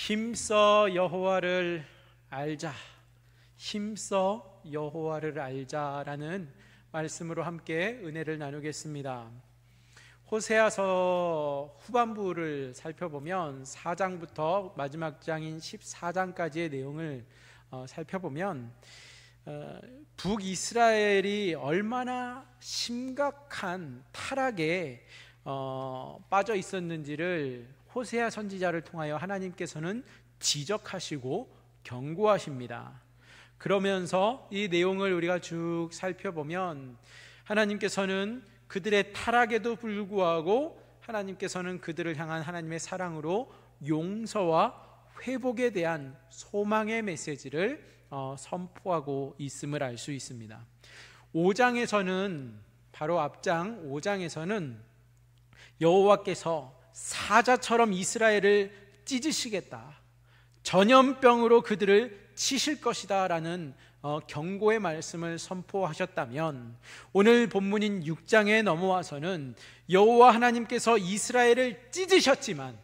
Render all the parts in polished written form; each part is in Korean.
힘써 여호와를 알자, 힘써 여호와를 알자라는 말씀으로 함께 은혜를 나누겠습니다. 호세아서 후반부를 살펴보면 4장부터 마지막 장인 14장까지의 내용을 살펴보면 북이스라엘이 얼마나 심각한 타락에 빠져 있었는지를 호세아 선지자를 통하여 하나님께서는 지적하시고 경고하십니다. 그러면서 이 내용을 우리가 쭉 살펴보면 하나님께서는 그들의 타락에도 불구하고 하나님께서는 그들을 향한 하나님의 사랑으로 용서와 회복에 대한 소망의 메시지를 선포하고 있음을 알 수 있습니다. 5장에서는 바로 앞장 5장에서는 여호와께서 사자처럼 이스라엘을 찢으시겠다, 전염병으로 그들을 치실 것이다 라는 경고의 말씀을 선포하셨다면, 오늘 본문인 6장에 넘어와서는 여호와 하나님께서 이스라엘을 찢으셨지만,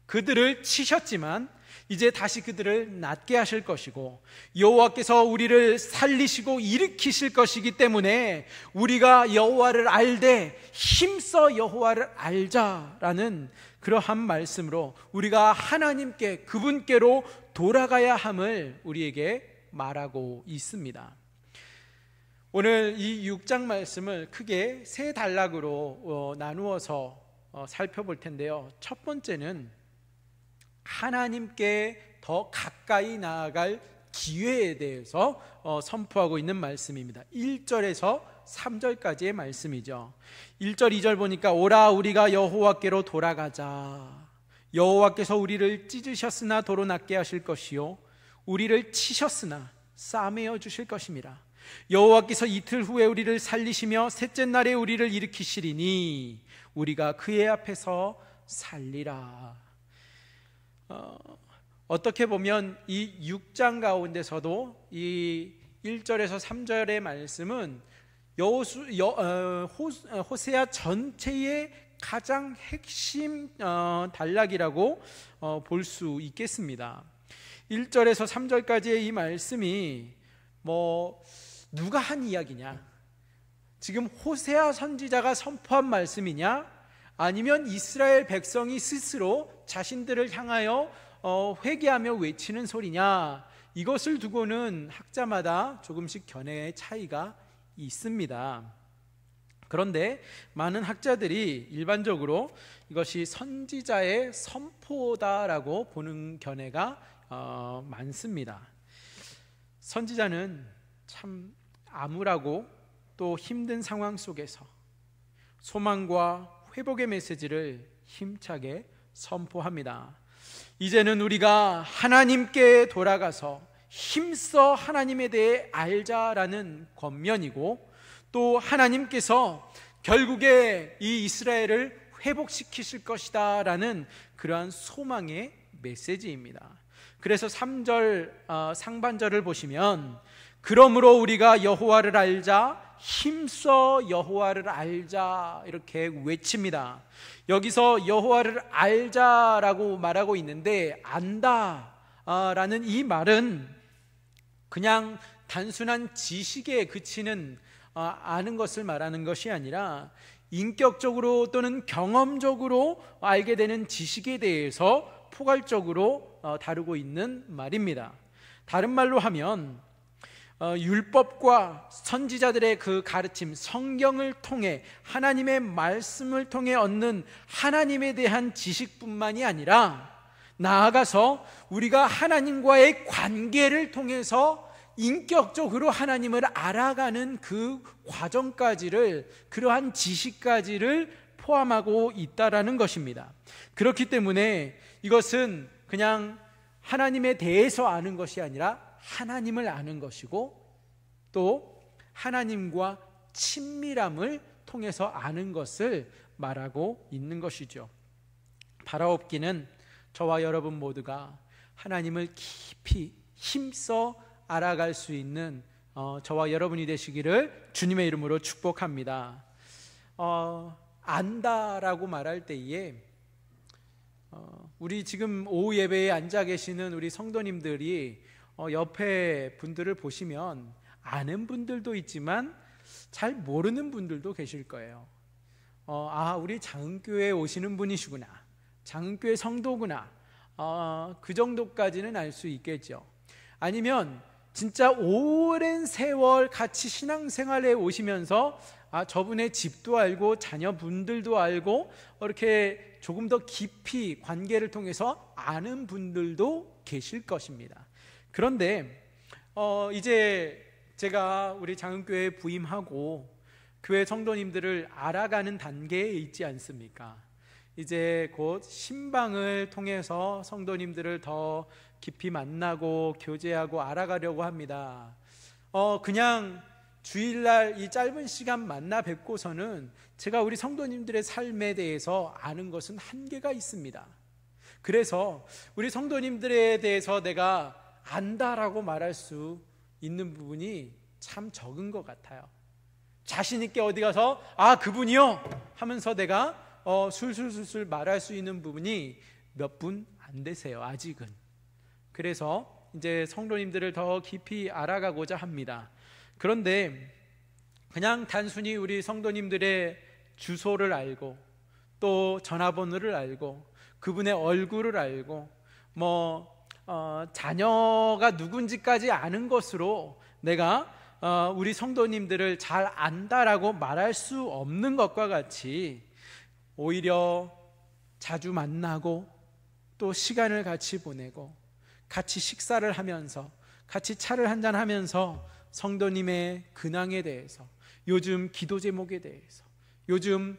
그들을 치셨지만 이제 다시 그들을 낫게 하실 것이고, 여호와께서 우리를 살리시고 일으키실 것이기 때문에 우리가 여호와를 알되 힘써 여호와를 알자라는 그러한 말씀으로 우리가 하나님께, 그분께로 돌아가야 함을 우리에게 말하고 있습니다. 오늘 이 6장 말씀을 크게 세 단락으로 나누어서 살펴볼 텐데요. 첫 번째는 하나님께 더 가까이 나아갈 기회에 대해서 선포하고 있는 말씀입니다. 1절에서 3절까지의 말씀이죠. 1절 2절 보니까 오라 우리가 여호와께로 돌아가자. 여호와께서 우리를 찢으셨으나 도로 낫게 하실 것이요 우리를 치셨으나 싸매어 주실 것임이라. 여호와께서 이틀 후에 우리를 살리시며 셋째 날에 우리를 일으키시리니 우리가 그의 앞에서 살리라. 어떻게 보면 이 6장 가운데서도 이 1절에서 3절의 말씀은 호세아 전체의 가장 핵심 단락이라고 볼 수 있겠습니다. 1절에서 3절까지의 이 말씀이 누가 한 이야기냐? 지금 호세아 선지자가 선포한 말씀이냐? 아니면 이스라엘 백성이 스스로 자신들을 향하여 회개하며 외치는 소리냐? 이것을 두고는 학자마다 조금씩 견해의 차이가 있습니다. 그런데 많은 학자들이 일반적으로 이것이 선지자의 선포다라고 보는 견해가 많습니다. 선지자는 참 암울하고 또 힘든 상황 속에서 소망과 회복의 메시지를 힘차게 선포합니다. 이제는 우리가 하나님께 돌아가서 힘써 하나님에 대해 알자라는 권면이고, 또 하나님께서 결국에 이 이스라엘을 회복시키실 것이다 라는 그러한 소망의 메시지입니다. 그래서 3절 상반절을 보시면 그러므로 우리가 여호와를 알자, 힘써 여호와를 알자 이렇게 외칩니다. 여기서 여호와를 알자라고 말하고 있는데, 안다 라는 이 말은 그냥 단순한 지식에 그치는 아는 것을 말하는 것이 아니라 인격적으로 또는 경험적으로 알게 되는 지식에 대해서 포괄적으로 다루고 있는 말입니다. 다른 말로 하면 율법과 선지자들의 그 가르침, 성경을 통해 하나님의 말씀을 통해 얻는 하나님에 대한 지식뿐만이 아니라 나아가서 우리가 하나님과의 관계를 통해서 인격적으로 하나님을 알아가는 그 과정까지를, 그러한 지식까지를 포함하고 있다라는 것입니다. 그렇기 때문에 이것은 그냥 하나님에 대해서 아는 것이 아니라 하나님을 아는 것이고, 또 하나님과 친밀함을 통해서 아는 것을 말하고 있는 것이죠. 바라옵기는 저와 여러분 모두가 하나님을 깊이 힘써 알아갈 수 있는 저와 여러분이 되시기를 주님의 이름으로 축복합니다. 안다라고 말할 때에 우리 지금 오후 예배에 앉아 계시는 우리 성도님들이 옆에 분들을 보시면 아는 분들도 있지만 잘 모르는 분들도 계실 거예요. 우리 장흥교회에 오시는 분이시구나, 장흥교회 성도구나, 그 정도까지는 알 수 있겠죠. 아니면 진짜 오랜 세월 같이 신앙생활에 오시면서 저분의 집도 알고 자녀분들도 알고 이렇게 조금 더 깊이 관계를 통해서 아는 분들도 계실 것입니다. 그런데 이제 제가 우리 장흥교회에 부임하고 교회 성도님들을 알아가는 단계에 있지 않습니까? 이제 곧 신방을 통해서 성도님들을 더 깊이 만나고 교제하고 알아가려고 합니다. 그냥 주일날 이 짧은 시간 만나 뵙고서는 제가 우리 성도님들의 삶에 대해서 아는 것은 한계가 있습니다. 그래서 우리 성도님들에 대해서 내가 안다라고 말할 수 있는 부분이 참 적은 것 같아요. 자신 있게 어디 가서 그분이요 하면서 내가 술술술술 말할 수 있는 부분이 몇 분 안 되세요, 아직은. 그래서 이제 성도님들을 더 깊이 알아가고자 합니다. 그런데 그냥 단순히 우리 성도님들의 주소를 알고 또 전화번호를 알고 그분의 얼굴을 알고 자녀가 누군지까지 아는 것으로 내가 우리 성도님들을 잘 안다라고 말할 수 없는 것과 같이, 오히려 자주 만나고 또 시간을 같이 보내고 같이 식사를 하면서 같이 차를 한잔 하면서 성도님의 근황에 대해서, 요즘 기도 제목에 대해서, 요즘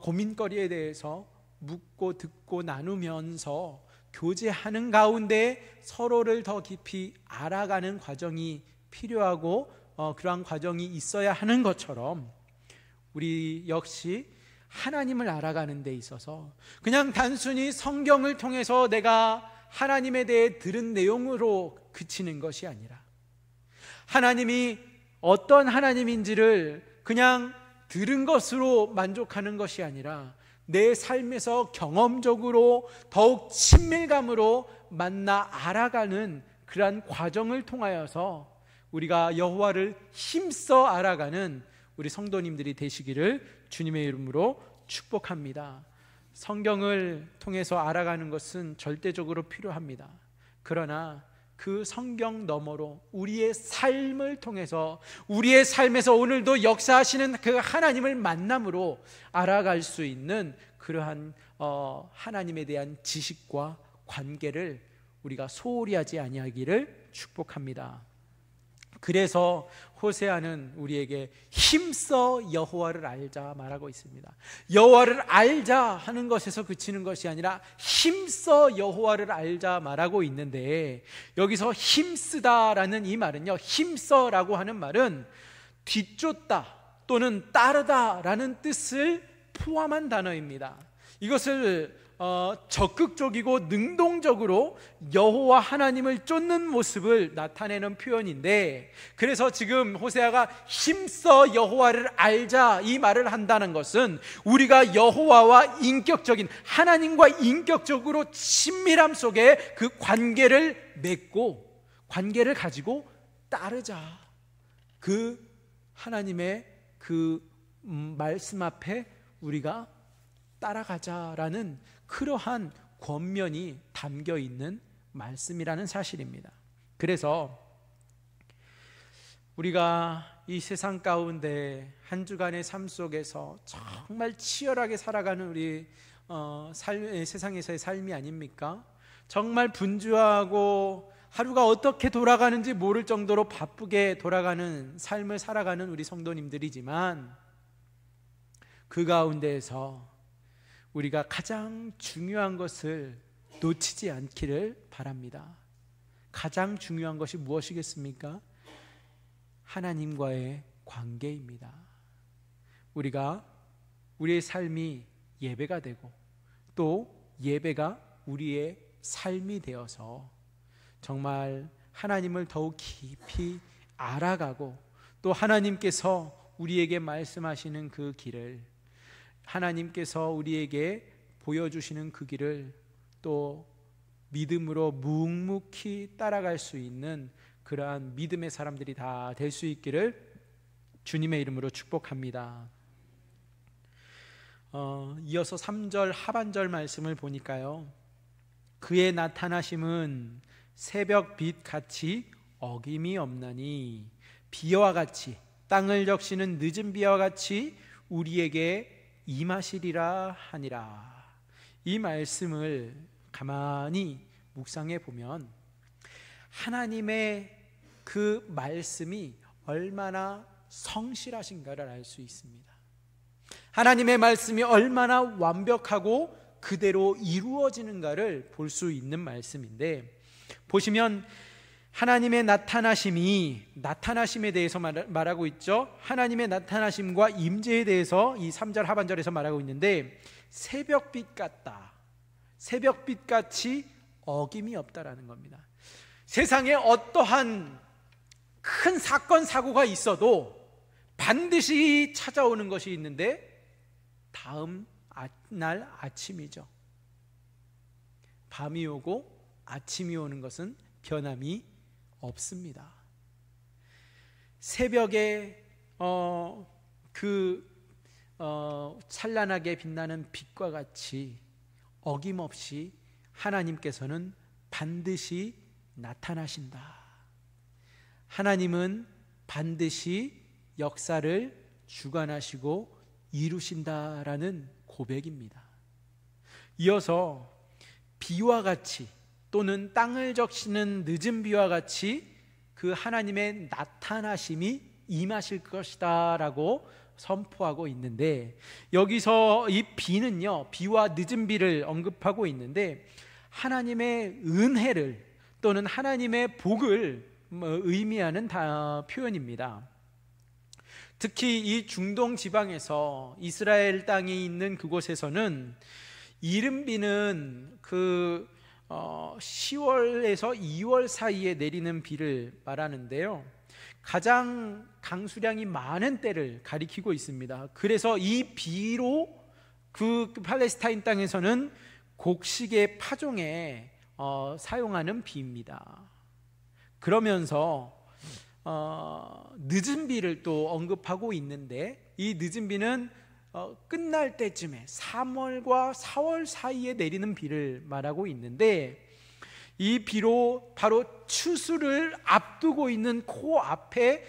고민거리에 대해서 묻고 듣고 나누면서 교제하는 가운데 서로를 더 깊이 알아가는 과정이 필요하고 그러한 과정이 있어야 하는 것처럼, 우리 역시 하나님을 알아가는 데 있어서 그냥 단순히 성경을 통해서 내가 하나님에 대해 들은 내용으로 그치는 것이 아니라, 하나님이 어떤 하나님인지를 그냥 들은 것으로 만족하는 것이 아니라 내 삶에서 경험적으로 더욱 친밀감으로 만나 알아가는 그러한 과정을 통하여서 우리가 여호와를 힘써 알아가는 우리 성도님들이 되시기를 주님의 이름으로 축복합니다. 성경을 통해서 알아가는 것은 절대적으로 필요합니다. 그러나 그 성경 너머로 우리의 삶을 통해서, 우리의 삶에서 오늘도 역사하시는 그 하나님을 만남으로 알아갈 수 있는 그러한 하나님에 대한 지식과 관계를 우리가 소홀히 하지 아니하기를 축복합니다. 그래서 호세아는 우리에게 힘써 여호와를 알자 말하고 있습니다. 여호와를 알자 하는 것에서 그치는 것이 아니라 힘써 여호와를 알자 말하고 있는데, 여기서 힘쓰다라는 이 말은요, 힘써라고 하는 말은 뒤쫓다 또는 따르다라는 뜻을 포함한 단어입니다. 이것을 적극적이고 능동적으로 여호와 하나님을 쫓는 모습을 나타내는 표현인데, 그래서 지금 호세아가 힘써 여호와를 알자 이 말을 한다는 것은 우리가 여호와와 인격적인, 하나님과 인격적으로 친밀함 속에 그 관계를 맺고 관계를 가지고 따르자, 그 하나님의 그 말씀 앞에 우리가 따라가자라는 그러한 권면이 담겨 있는 말씀이라는 사실입니다. 그래서 우리가 이 세상 가운데 한 주간의 삶 속에서 정말 치열하게 살아가는 우리 세상에서의 삶이 아닙니까? 정말 분주하고 하루가 어떻게 돌아가는지 모를 정도로 바쁘게 돌아가는 삶을 살아가는 우리 성도님들이지만, 그 가운데에서 우리가 가장 중요한 것을 놓치지 않기를 바랍니다. 가장 중요한 것이 무엇이겠습니까? 하나님과의 관계입니다. 우리가 우리의 삶이 예배가 되고 또 예배가 우리의 삶이 되어서 정말 하나님을 더욱 깊이 알아가고 또 하나님께서 우리에게 말씀하시는 그 길을, 하나님께서 우리에게 보여주시는 그 길을 또 또 믿음으로 묵묵히 따라갈 수 있는 그러한 믿음의 사람들이 다 될 수 있기를 주님의 이름으로 축복합니다. 이어서 3절 하반절 말씀을 보니까요, 그의 나타나심은 새벽빛 같이 어김이 없나니 비와 같이 땅을 적시는 늦은 비와 같이 우리에게 임하시리라 하니라. 이 말씀을 가만히 묵상해 보면 하나님의 그 말씀이 얼마나 성실하신가를 알 수 있습니다. 하나님의 말씀이 얼마나 완벽하고 그대로 이루어지는가를 볼 수 있는 말씀인데, 보시면 하나님의 나타나심에 대해서 말하고 있죠. 하나님의 나타나심과 임재에 대해서 이 3절 하반절에서 말하고 있는데, 새벽빛 같다, 새벽빛같이 어김이 없다라는 겁니다. 세상에 어떠한 큰 사건 사고가 있어도 반드시 찾아오는 것이 있는데 다음 날 아침이죠. 밤이 오고 아침이 오는 것은 변함이 없습니다. 새벽에 찬란하게 빛나는 빛과 같이 어김없이 하나님께서는 반드시 나타나신다. 하나님은 반드시 역사를 주관하시고 이루신다라는 고백입니다. 이어서 비와 같이 또는 땅을 적시는 늦은 비와 같이 그 하나님의 나타나심이 임하실 것이다 라고 선포하고 있는데, 여기서 이 비는요, 비와 늦은 비를 언급하고 있는데 하나님의 은혜를 또는 하나님의 복을 의미하는 표현입니다. 특히 이 중동 지방에서 이스라엘 땅에 있는 그곳에서는 이른비는 10월에서 2월 사이에 내리는 비를 말하는데요, 가장 강수량이 많은 때를 가리키고 있습니다. 그래서 이 비로 그 팔레스타인 땅에서는 곡식의 파종에 사용하는 비입니다. 그러면서 늦은 비를 또 언급하고 있는데, 이 늦은 비는 끝날 때쯤에 3월과 4월 사이에 내리는 비를 말하고 있는데, 이 비로 바로 추수를 앞두고 있는 코앞에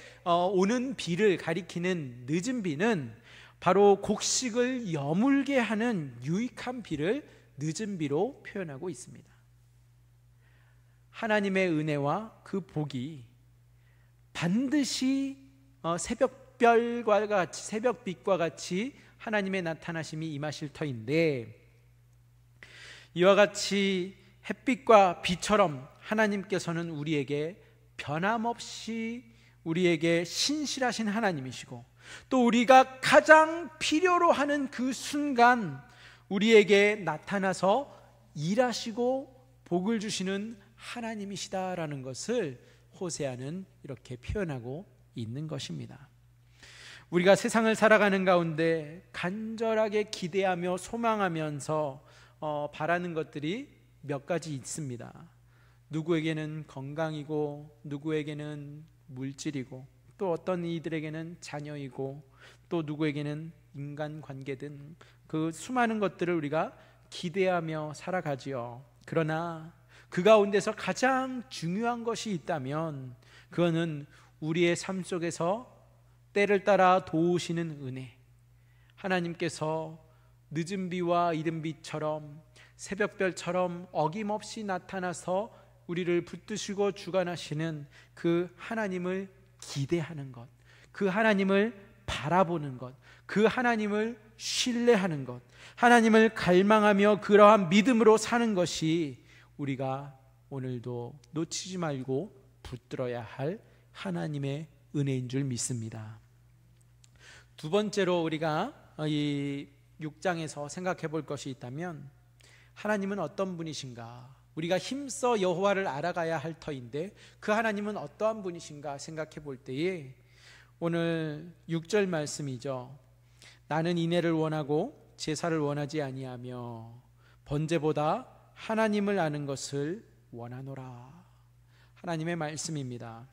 오는 비를 가리키는 늦은 비는 바로 곡식을 여물게 하는 유익한 비를 늦은 비로 표현하고 있습니다. 하나님의 은혜와 그 복이 반드시 새벽별과 같이, 새벽빛과 같이 하나님의 나타나심이 임하실 터인데, 이와 같이 햇빛과 비처럼 하나님께서는 우리에게 변함없이 우리에게 신실하신 하나님이시고, 또 우리가 가장 필요로 하는 그 순간 우리에게 나타나서 일하시고 복을 주시는 하나님이시다라는 것을 호세아는 이렇게 표현하고 있는 것입니다. 우리가 세상을 살아가는 가운데 간절하게 기대하며 소망하면서 바라는 것들이 몇 가지 있습니다. 누구에게는 건강이고, 누구에게는 물질이고, 또 어떤 이들에게는 자녀이고, 또 누구에게는 인간관계 등 그 수많은 것들을 우리가 기대하며 살아가지요. 그러나 그 가운데서 가장 중요한 것이 있다면 그거는 우리의 삶 속에서 때를 따라 도우시는 은혜, 하나님께서 늦은 비와 이른 비처럼 새벽별처럼 어김없이 나타나서 우리를 붙드시고 주관하시는 그 하나님을 기대하는 것, 그 하나님을 바라보는 것, 그 하나님을 신뢰하는 것, 하나님을 갈망하며 그러한 믿음으로 사는 것이 우리가 오늘도 놓치지 말고 붙들어야 할 하나님의 은혜인 줄 믿습니다. 두 번째로 우리가 이 6장에서 생각해 볼 것이 있다면, 하나님은 어떤 분이신가? 우리가 힘써 여호와를 알아가야 할 터인데 그 하나님은 어떠한 분이신가 생각해 볼 때에 오늘 6절 말씀이죠. 나는 인애를 원하고 제사를 원하지 아니하며 번제보다 하나님을 아는 것을 원하노라. 하나님의 말씀입니다.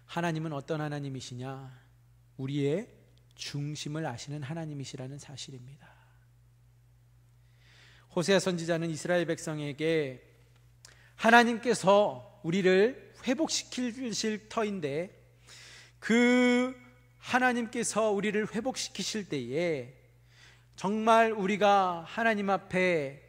하나님은 어떤 하나님이시냐? 우리의 중심을 아시는 하나님이시라는 사실입니다. 호세아 선지자는 이스라엘 백성에게 하나님께서 우리를 회복시키실 터인데, 그 하나님께서 우리를 회복시키실 때에 정말 우리가 하나님 앞에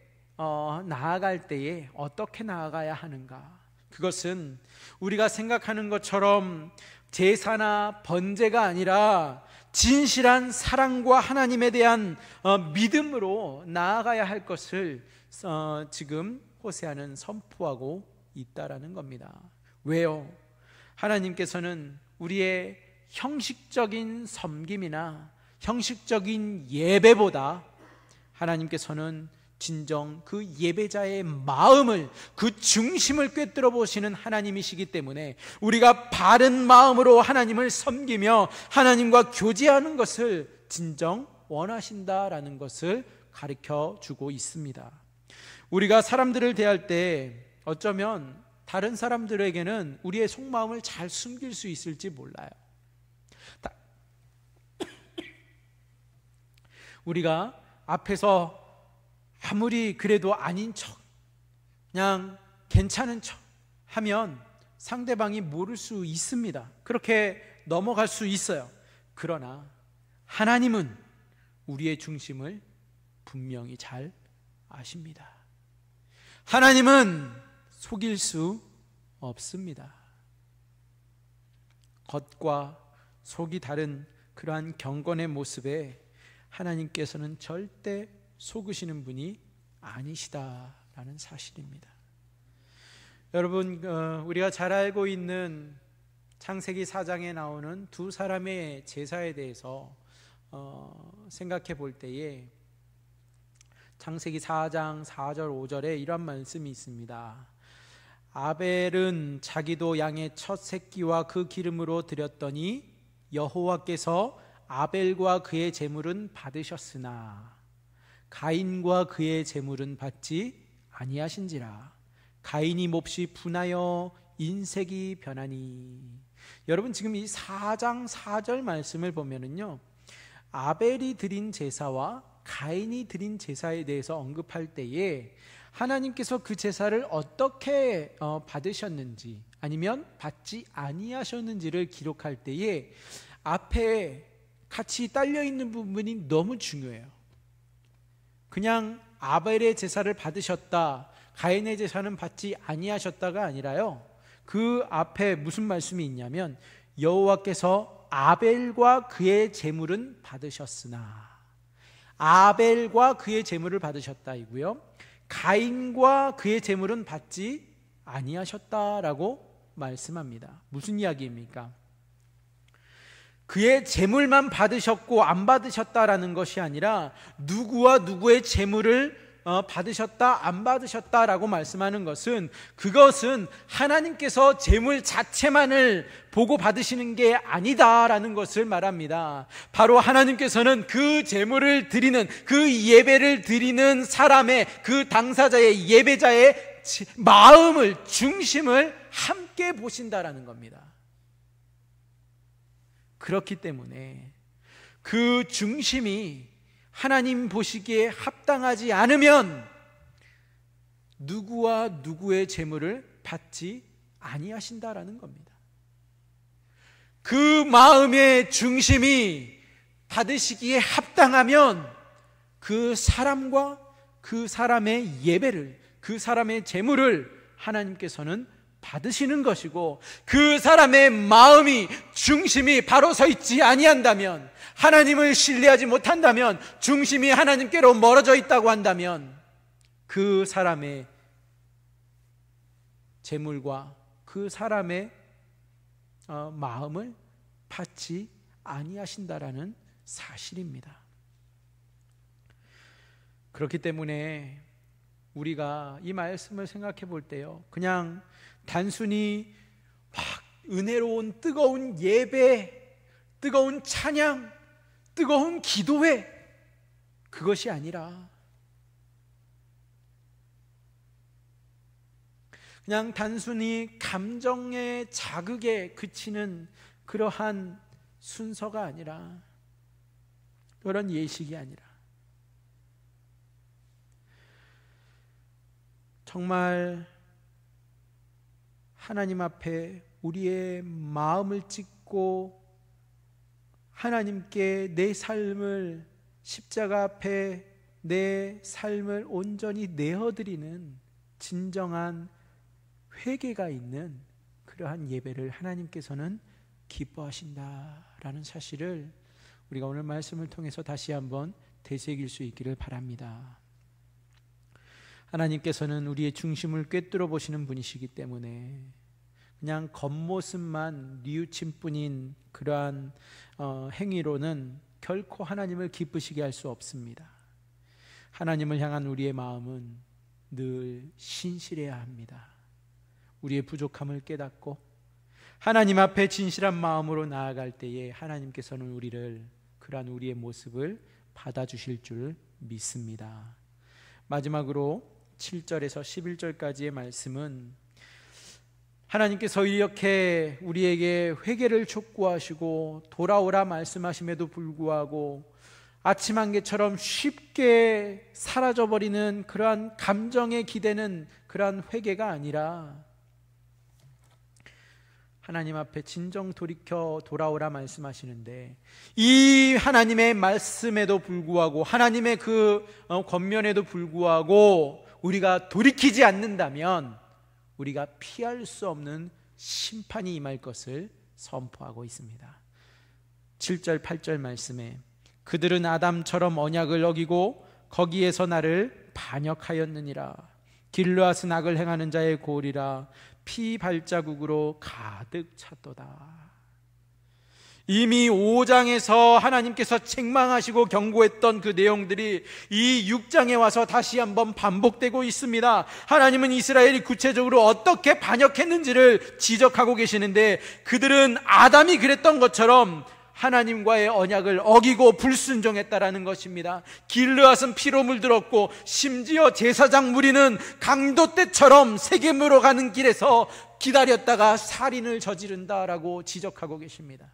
나아갈 때에 어떻게 나아가야 하는가? 그것은 우리가 생각하는 것처럼 제사나 번제가 아니라 진실한 사랑과 하나님에 대한 믿음으로 나아가야 할 것을 지금 호세아는 선포하고 있다라는 겁니다. 왜요? 하나님께서는 우리의 형식적인 섬김이나 형식적인 예배보다 하나님께서는 진정 그 예배자의 마음을, 그 중심을 꿰뚫어 보시는 하나님이시기 때문에 우리가 바른 마음으로 하나님을 섬기며 하나님과 교제하는 것을 진정 원하신다라는 것을 가르쳐 주고 있습니다. 우리가 사람들을 대할 때 어쩌면 다른 사람들에게는 우리의 속마음을 잘 숨길 수 있을지 몰라요. 우리가 앞에서 아무리 그래도 아닌 척, 그냥 괜찮은 척 하면 상대방이 모를 수 있습니다. 그렇게 넘어갈 수 있어요. 그러나 하나님은 우리의 중심을 분명히 잘 아십니다. 하나님은 속일 수 없습니다. 겉과 속이 다른 그러한 경건의 모습에 하나님께서는 절대 속으시는 분이 아니시다라는 사실입니다. 여러분, 우리가 잘 알고 있는 창세기 4장에 나오는 두 사람의 제사에 대해서 생각해 볼 때에 창세기 4장 4절 5절에 이런 말씀이 있습니다. 아벨은 자기도 양의 첫 새끼와 그 기름으로 드렸더니 여호와께서 아벨과 그의 제물은 받으셨으나 가인과 그의 제물은 받지 아니하신지라. 가인이 몹시 분하여 인색이 변하니. 여러분, 지금 이 4장 4절 말씀을 보면은요, 아벨이 드린 제사와 가인이 드린 제사에 대해서 언급할 때에 하나님께서 그 제사를 어떻게 받으셨는지 아니면 받지 아니하셨는지를 기록할 때에 앞에 같이 딸려 있는 부분이 너무 중요해요. 그냥 아벨의 제사를 받으셨다, 가인의 제사는 받지 아니하셨다가 아니라요, 그 앞에 무슨 말씀이 있냐면 여호와께서 아벨과 그의 제물은 받으셨으나, 아벨과 그의 제물을 받으셨다이고요, 가인과 그의 제물은 받지 아니하셨다라고 말씀합니다. 무슨 이야기입니까? 그의 제물만 받으셨고 안 받으셨다라는 것이 아니라 누구와 누구의 제물을 받으셨다 안 받으셨다라고 말씀하는 것은, 그것은 하나님께서 제물 자체만을 보고 받으시는 게 아니다라는 것을 말합니다. 바로 하나님께서는 그 제물을 드리는, 그 예배를 드리는 사람의, 그 당사자의, 예배자의 마음을, 중심을 함께 보신다라는 겁니다. 그렇기 때문에 그 중심이 하나님 보시기에 합당하지 않으면 누구와 누구의 제물을 받지 아니하신다라는 겁니다. 그 마음의 중심이 받으시기에 합당하면 그 사람과 그 사람의 예배를, 그 사람의 제물을 하나님께서는 받으시는 것이고, 그 사람의 마음이, 중심이 바로 서 있지 아니한다면, 하나님을 신뢰하지 못한다면, 중심이 하나님께로 멀어져 있다고 한다면 그 사람의 제물과 그 사람의 마음을 받지 아니하신다라는 사실입니다. 그렇기 때문에 우리가 이 말씀을 생각해 볼 때요, 그냥 단순히 막 은혜로운 뜨거운 예배, 뜨거운 찬양, 뜨거운 기도회, 그것이 아니라 그냥 단순히 감정의 자극에 그치는 그러한 순서가 아니라, 그런 예식이 아니라 정말 하나님 앞에 우리의 마음을 찢고 하나님께 내 삶을, 십자가 앞에 내 삶을 온전히 내어드리는 진정한 회개가 있는 그러한 예배를 하나님께서는 기뻐하신다라는 사실을 우리가 오늘 말씀을 통해서 다시 한번 되새길 수 있기를 바랍니다. 하나님께서는 우리의 중심을 꿰뚫어 보시는 분이시기 때문에 그냥 겉모습만 뉘우친 뿐인 그러한 행위로는 결코 하나님을 기쁘시게 할 수 없습니다. 하나님을 향한 우리의 마음은 늘 신실해야 합니다. 우리의 부족함을 깨닫고 하나님 앞에 진실한 마음으로 나아갈 때에 하나님께서는 우리를, 그러한 우리의 모습을 받아주실 줄 믿습니다. 마지막으로 7절에서 11절까지의 말씀은 하나님께서 이렇게 우리에게 회개를 촉구하시고 돌아오라 말씀하심에도 불구하고 아침 안개처럼 쉽게 사라져버리는 그러한 감정에 기대는 그러한 회개가 아니라 하나님 앞에 진정 돌이켜 돌아오라 말씀하시는데, 이 하나님의 말씀에도 불구하고, 하나님의 그 권면에도 불구하고 우리가 돌이키지 않는다면 우리가 피할 수 없는 심판이 임할 것을 선포하고 있습니다. 7절 8절 말씀에 그들은 아담처럼 언약을 어기고 거기에서 나를 반역하였느니라. 길르앗은 악을 행하는 자의 골이라. 피 발자국으로 가득 찼도다. 이미 5장에서 하나님께서 책망하시고 경고했던 그 내용들이 이 6장에 와서 다시 한번 반복되고 있습니다. 하나님은 이스라엘이 구체적으로 어떻게 반역했는지를 지적하고 계시는데, 그들은 아담이 그랬던 것처럼 하나님과의 언약을 어기고 불순종했다라는 것입니다. 길르앗은 피로 물들었고 심지어 제사장 무리는 강도 때처럼 세겜으로 가는 길에서 기다렸다가 살인을 저지른다라고 지적하고 계십니다.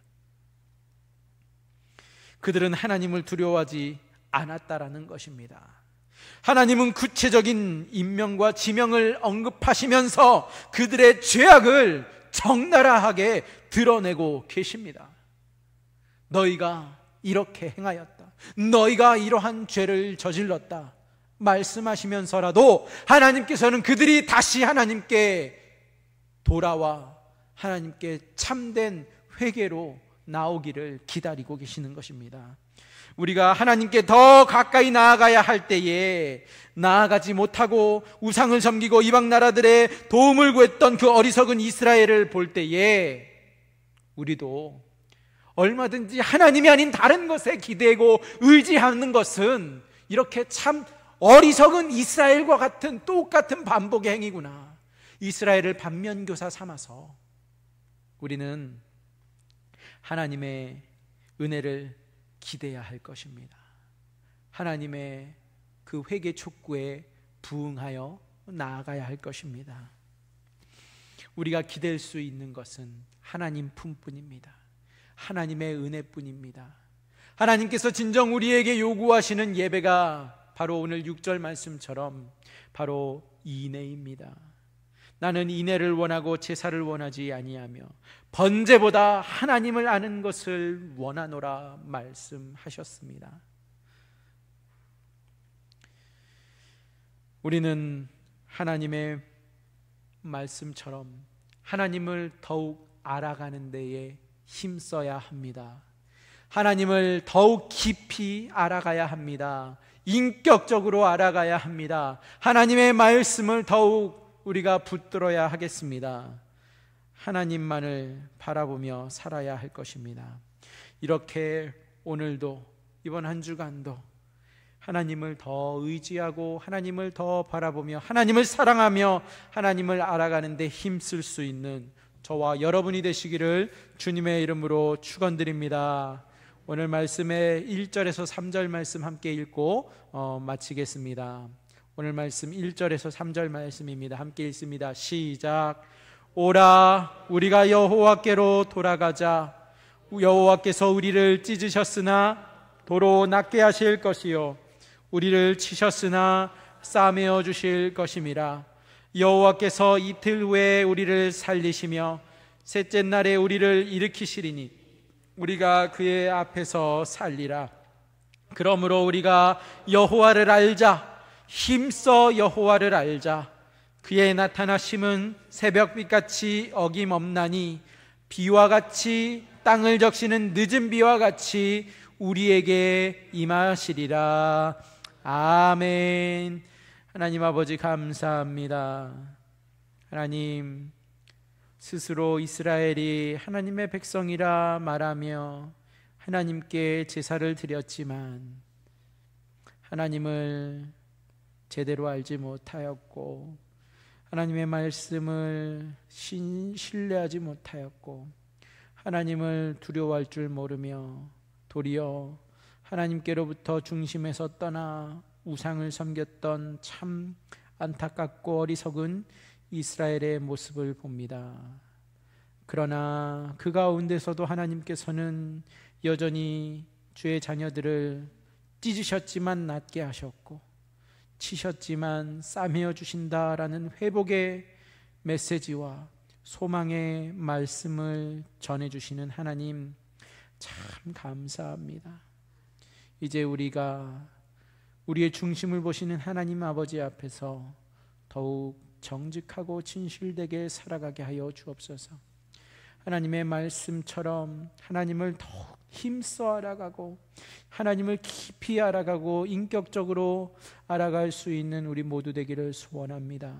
그들은 하나님을 두려워하지 않았다라는 것입니다. 하나님은 구체적인 인명과 지명을 언급하시면서 그들의 죄악을 적나라하게 드러내고 계십니다. 너희가 이렇게 행하였다, 너희가 이러한 죄를 저질렀다 말씀하시면서라도 하나님께서는 그들이 다시 하나님께 돌아와 하나님께 참된 회개로 나오기를 기다리고 계시는 것입니다. 우리가 하나님께 더 가까이 나아가야 할 때에 나아가지 못하고 우상을 섬기고 이방 나라들의 도움을 구했던 그 어리석은 이스라엘을 볼 때에 우리도 얼마든지 하나님이 아닌 다른 것에 기대고 의지하는 것은 이렇게 참 어리석은 이스라엘과 같은 똑같은 반복의 행위구나, 이스라엘을 반면교사 삼아서 우리는 하나님의 은혜를 기대야 할 것입니다. 하나님의 그 회개 촉구에 부응하여 나아가야 할 것입니다. 우리가 기댈 수 있는 것은 하나님 품뿐입니다. 하나님의 은혜뿐입니다. 하나님께서 진정 우리에게 요구하시는 예배가 바로 오늘 6절 말씀처럼 바로 인애입니다. 나는 인애를 원하고 제사를 원하지 아니하며 번제보다 하나님을 아는 것을 원하노라 말씀하셨습니다. 우리는 하나님의 말씀처럼 하나님을 더욱 알아가는 데에 힘써야 합니다. 하나님을 더욱 깊이 알아가야 합니다. 인격적으로 알아가야 합니다. 하나님의 말씀을 더욱 우리가 붙들어야 하겠습니다. 하나님만을 바라보며 살아야 할 것입니다. 이렇게 오늘도, 이번 한 주간도 하나님을 더 의지하고 하나님을 더 바라보며 하나님을 사랑하며 하나님을 알아가는 데 힘쓸 수 있는 저와 여러분이 되시기를 주님의 이름으로 축원드립니다. 오늘 말씀의 1절에서 3절 말씀 함께 읽고 마치겠습니다. 오늘 말씀 1절에서 3절 말씀입니다. 함께 읽습니다. 시작. 오라 우리가 여호와께로 돌아가자. 여호와께서 우리를 찢으셨으나 도로 낫게 하실 것이요 우리를 치셨으나 싸매어 주실 것임이라. 여호와께서 이틀 후에 우리를 살리시며 셋째 날에 우리를 일으키시리니 우리가 그의 앞에서 살리라. 그러므로 우리가 여호와를 알자. 힘써 여호와를 알자. 그의 나타나심은 새벽빛같이 어김없나니 비와 같이 땅을 적시는 늦은 비와 같이 우리에게 임하시리라. 아멘. 하나님 아버지 감사합니다. 하나님, 스스로 이스라엘이 하나님의 백성이라 말하며 하나님께 제사를 드렸지만 하나님을 제대로 알지 못하였고 하나님의 말씀을 신뢰하지 못하였고 하나님을 두려워할 줄 모르며 도리어 하나님께로부터 중심에서 떠나 우상을 섬겼던 참 안타깝고 어리석은 이스라엘의 모습을 봅니다. 그러나 그 가운데서도 하나님께서는 여전히 주의 자녀들을 찢으셨지만 낫게 하셨고 치셨지만 싸매어 주신다라는 회복의 메시지와 소망의 말씀을 전해주시는 하나님 참 감사합니다. 이제 우리가 우리의 중심을 보시는 하나님 아버지 앞에서 더욱 정직하고 진실되게 살아가게 하여 주옵소서. 하나님의 말씀처럼 하나님을 더욱 힘써 알아가고 하나님을 깊이 알아가고 인격적으로 알아갈 수 있는 우리 모두 되기를 소원합니다.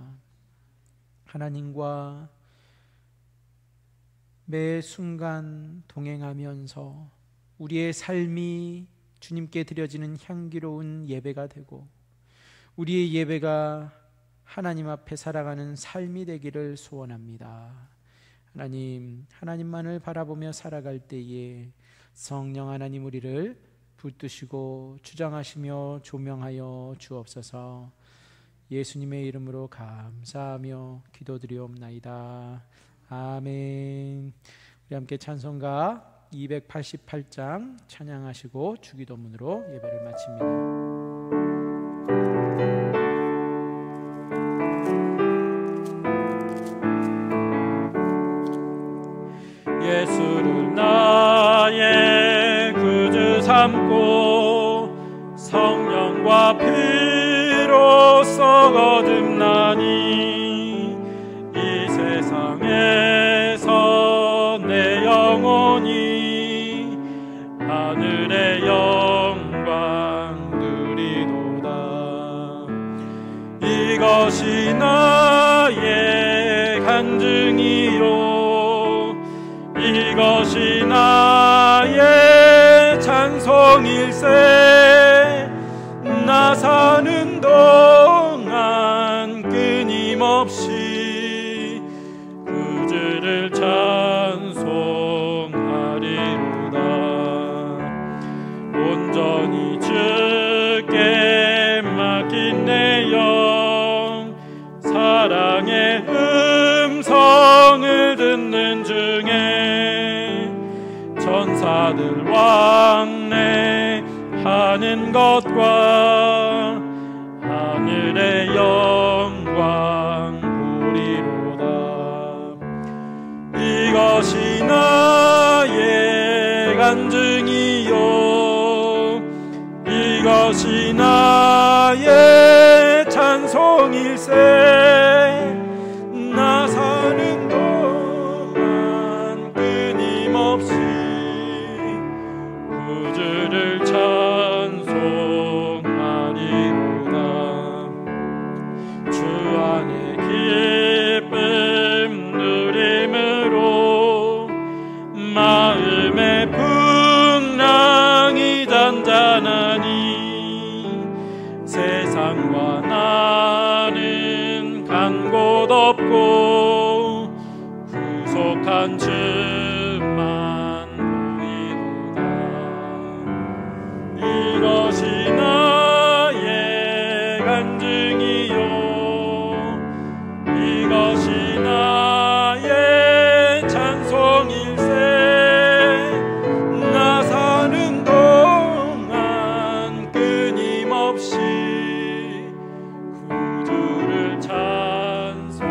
하나님과 매 순간 동행하면서 우리의 삶이 주님께 드려지는 향기로운 예배가 되고 우리의 예배가 하나님 앞에 살아가는 삶이 되기를 소원합니다. 하나님, 하나님만을 바라보며 살아갈 때에 성령 하나님 우리를 붙드시고 주장하시며 조명하여 주옵소서. 예수님의 이름으로 감사하며 기도드리옵나이다. 아멘. 우리 함께 찬송가 288장 찬양하시고 주기도문으로 예배를 마칩니다. 예수를 나의 구주 삼고 성령과 피로써 거듭나니 이 세상에서 내 영혼이 하늘의 영광 누리도다. 이것이 나의 간증이요 이것이 나의 찬송일세. 나 사는 동안 끊임없이 구주를 찬송하리로다. 온전히 주께 맡긴 내 영 사랑의 음성을 듣는 중에 천사들 왕래하는 것과 하늘의 영광 보리로다. 이것이 나의 간증이요 이것이 나의 찬송일세. 나 사는 동안 끊임없이 구주를 찬송하리로다. 주 안에 기쁨 누림으로 마음의 풍랑이 잔잔하니 세상과 나는 간 곳 없고 구속한 주만 보이도다. 이것이 나의 간증이 나의 찬송일세. 나 사는 동안 끊임없이 구주를 찬송하리로다.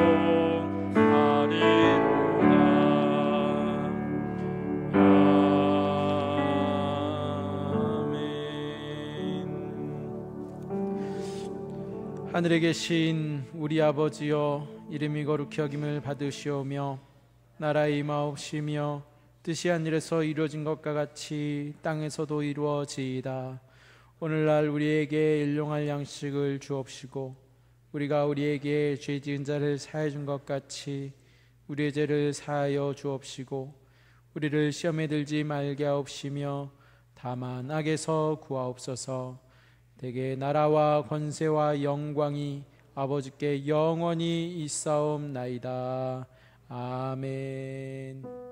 하늘에 계신 우리 아버지여, 이름이 거룩히 여김을 받으시오며 나라의 임하옵시며 뜻이 하늘에서 이루어진 것과 같이 땅에서도 이루어지이다. 오늘날 우리에게 일용할 양식을 주옵시고 우리가 우리에게 죄 지은 자를 사하여 준 것 같이 우리의 죄를 사하여 주옵시고 우리를 시험에 들지 말게 하옵시며 다만 악에서 구하옵소서. 대개 나라와 권세와 영광이 아버지께 영원히 있사옵나이다. 아멘.